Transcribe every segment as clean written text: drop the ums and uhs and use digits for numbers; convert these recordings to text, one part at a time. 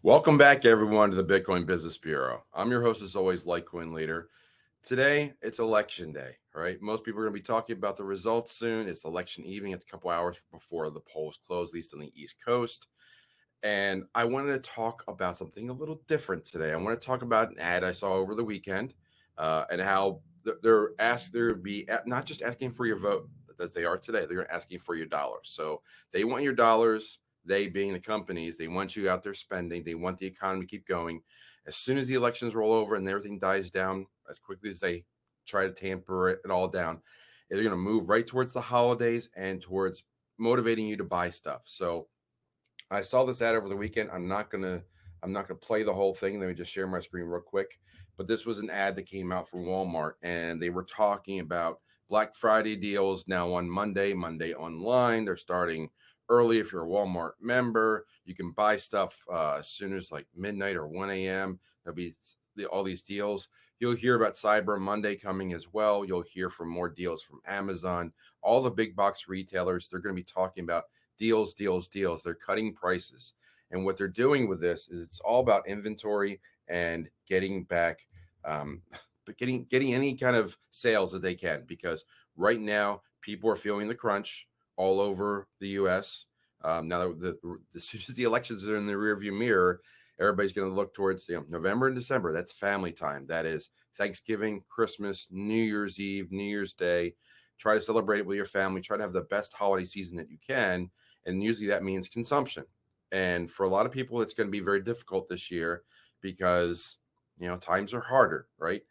Welcome back, everyone, to the Bitcoin Business Bureau. I'm your host, as always, LitecoinLeader. Today, it's election day, right? Most people are going to be talking about the results soon. It's election evening. It's a couple hours before the polls close, at least on the East Coast. And I wanted to talk about something a little different today. I want to talk about an ad I saw over the weekend and how they're asked there to be not just asking for your vote as they are today, they're asking for your dollars. So they want your dollars. They being the companies, they want you out there spending. They want the economy to keep going. As soon as the elections roll over and everything dies down, as quickly as they try to tamper it all down, they're going to move right towards the holidays and towards motivating you to buy stuff. So I saw this ad over the weekend. I'm not gonna play the whole thing. Let me just share my screen real quick. But this was an ad that came out from Walmart, and they were talking about Black Friday deals now on Monday online. They're starting early. If you're a Walmart member, you can buy stuff as soon as like midnight or 1 a.m. There'll be all these deals. You'll hear about Cyber Monday coming as well. You'll hear from more deals from Amazon. All the big box retailers, they're going to be talking about deals. They're cutting prices. And what they're doing with this is it's all about inventory and getting back, getting any kind of sales that they can, because right now people are feeling the crunch all over the U.S. Now that as soon as the elections are in the rearview mirror, everybody's going to look towards November and December. That's family time. That is Thanksgiving, Christmas, New Year's Eve, New Year's Day. Try to celebrate it with your family. Try to have the best holiday season that you can. And usually that means consumption. And for a lot of people, it's going to be very difficult this year because, times are harder, right?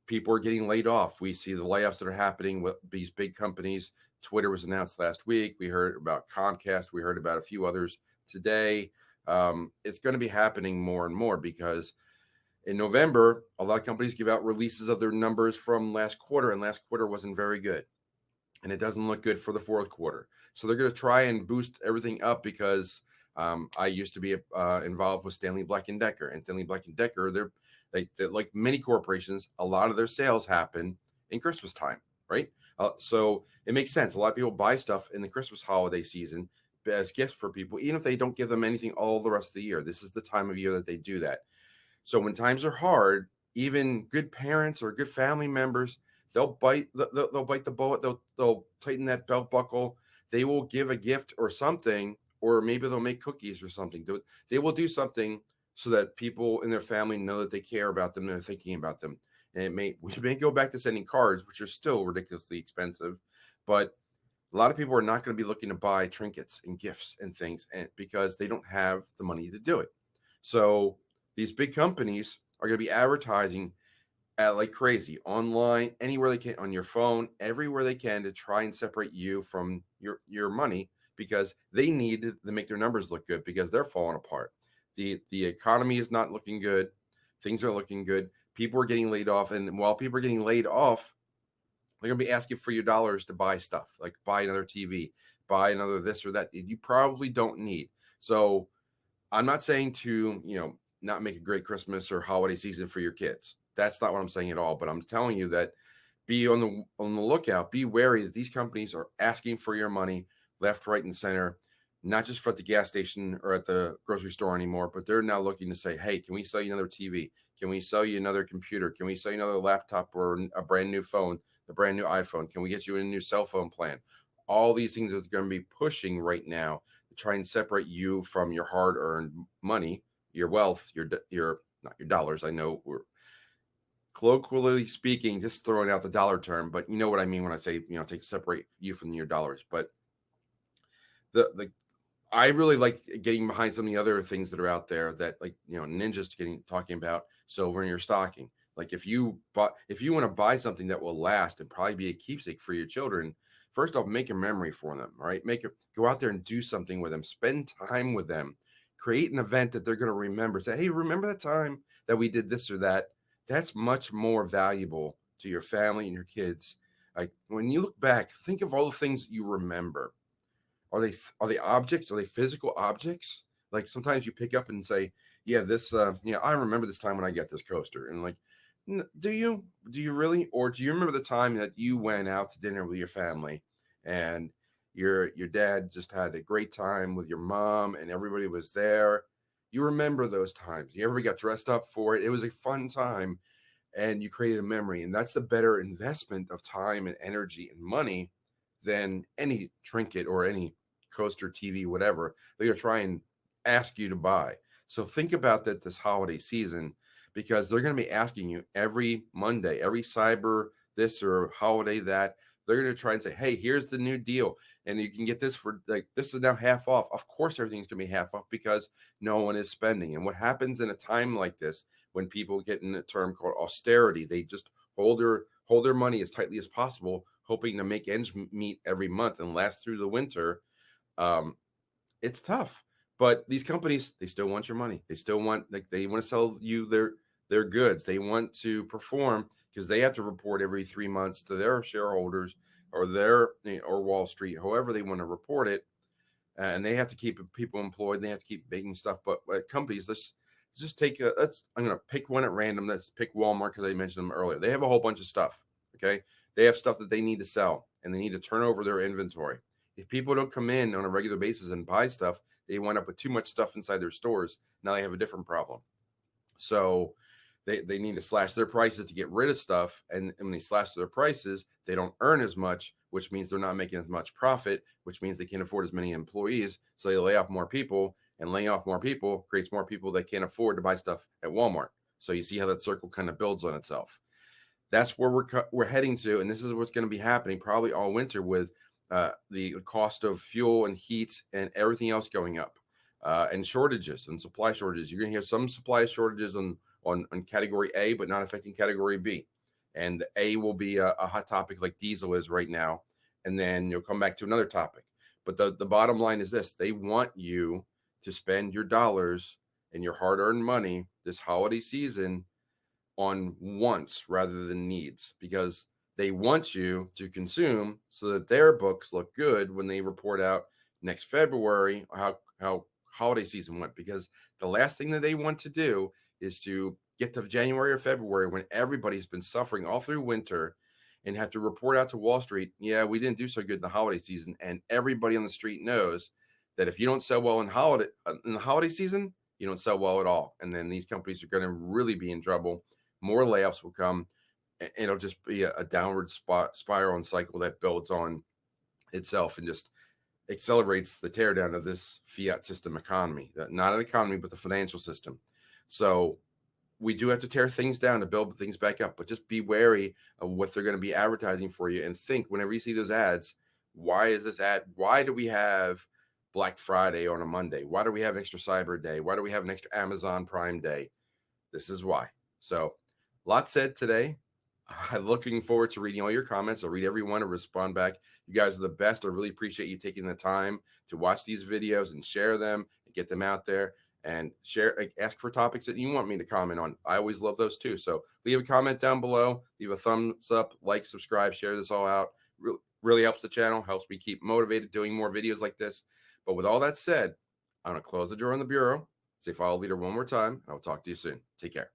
People are getting laid off. We see the layoffs that are happening with these big companies. Twitter was announced last week. We heard about Comcast. We heard about a few others today. It's going to be happening more and more because in November, a lot of companies give out releases of their numbers from last quarter, and last quarter wasn't very good. And it doesn't look good for the fourth quarter. So they're going to try and boost everything up because I used to be involved with Stanley Black & Decker. And Stanley Black & Decker, they're like many corporations, a lot of their sales happen in Christmas time, right? So it makes sense. A lot of people buy stuff in the Christmas holiday season as gifts for people, even if they don't give them anything all the rest of the year. This is the time of year that they do that. So when times are hard, even good parents or good family members, they'll bite the bullet. They'll tighten that belt buckle. They will give a gift or something, or maybe they'll make cookies or something. They will do something so that people in their family know that they care about them and they're thinking about them. And we may go back to sending cards, which are still ridiculously expensive, but a lot of people are not going to be looking to buy trinkets and gifts and things because they don't have the money to do it. So these big companies are going to be advertising like crazy online, anywhere they can, on your phone, everywhere they can, to try and separate you from your money, because they need to make their numbers look good because they're falling apart. The economy is not looking good. Things are looking good. People are getting laid off. And while people are getting laid off, they're going to be asking for your dollars to buy stuff, like buy another TV, buy another this or that you probably don't need. So I'm not saying to, not make a great Christmas or holiday season for your kids. That's not what I'm saying at all. But I'm telling you that be on the lookout. Be wary that these companies are asking for your money left, right, and center, not just for at the gas station or at the grocery store anymore, but they're now looking to say, hey, can we sell you another TV? Can we sell you another computer? Can we sell you another laptop or a brand new phone, the brand new iPhone? Can we get you a new cell phone plan? All these things are going to be pushing right now to try and separate you from your hard-earned money, your wealth, your not your dollars. I know we're colloquially speaking, just throwing out the dollar term, but you know what I mean when I say, separate you from your dollars. But I really like getting behind some of the other things that are out there that, like, Ninja's talking about silver in your stocking. Like if you want to buy something that will last and probably be a keepsake for your children, first off, make a memory for them, right? Go out there and do something with them, spend time with them, create an event that they're going to remember. Say, hey, remember that time that we did this or that? That's much more valuable to your family and your kids. Like when you look back, think of all the things you remember. Are they objects? Are they physical objects? Like sometimes you pick up and say, yeah, this, I remember this time when I got this coaster. And like, do you really? Or do you remember the time that you went out to dinner with your family and your dad just had a great time with your mom and everybody was there? You remember those times. Everybody got dressed up for it. It was a fun time, and you created a memory. And that's the better investment of time and energy and money than any trinket or any coaster, TV, whatever they're going to try and ask you to buy. So think about that this holiday season, because they're going to be asking you every Monday, every cyber this or holiday that. They're going to try and say, hey, here's the new deal. And you can get this for like, this is now half off. Of course, everything's going to be half off because no one is spending. And what happens in a time like this, when people get in a term called austerity, they just hold their money as tightly as possible, hoping to make ends meet every month and last through the winter. It's tough, but these companies, they still want your money. They still want, like, they want to sell you their goods. They want to perform because they have to report every 3 months to their shareholders or or Wall Street, however they want to report it. And they have to keep people employed. And they have to keep making stuff. But companies, let's just take I'm going to pick one at random. Let's pick Walmart because I mentioned them earlier. They have a whole bunch of stuff. Okay. They have stuff that they need to sell and they need to turn over their inventory. If people don't come in on a regular basis and buy stuff, they wind up with too much stuff inside their stores. Now they have a different problem. So they need to slash their prices to get rid of stuff. And when they slash their prices, they don't earn as much, which means they're not making as much profit, which means they can't afford as many employees. So they lay off more people, and laying off more people creates more people that can't afford to buy stuff at Walmart. So you see how that circle kind of builds on itself. That's where we're heading to. And this is what's going to be happening probably all winter with the cost of fuel and heat and everything else going up, and shortages and supply shortages. You're going to hear some supply shortages on category A, but not affecting category B. And A will be a hot topic like diesel is right now. And then you'll come back to another topic. But the bottom line is this: they want you to spend your dollars and your hard-earned money this holiday season on wants rather than needs, because they want you to consume so that their books look good when they report out next February how holiday season went. Because the last thing that they want to do is to get to January or February when everybody's been suffering all through winter and have to report out to Wall Street, yeah, we didn't do so good in the holiday season. And everybody on the street knows that if you don't sell well in the holiday season, you don't sell well at all. And then these companies are going to really be in trouble. More layoffs will come. It'll just be a downward spiral and cycle that builds on itself and just accelerates the teardown of this fiat system economy. Not an economy, but the financial system. So we do have to tear things down to build things back up, but just be wary of what they're going to be advertising for you, and think whenever you see those ads, why is this ad? Why do we have Black Friday on a Monday? Why do we have extra Cyber Day? Why do we have an extra Amazon Prime Day? This is why. So, lots said today. I'm looking forward to reading all your comments. I'll read every one and respond back. You guys are the best. I really appreciate you taking the time to watch these videos and share them and get them out there, and ask for topics that you want me to comment on. I always love those too. So leave a comment down below, leave a thumbs up, like, subscribe, share this all out. Really helps the channel, helps me keep motivated doing more videos like this. But with all that said, I'm going to close the door on the bureau, say follow leader one more time, and I'll talk to you soon. Take care.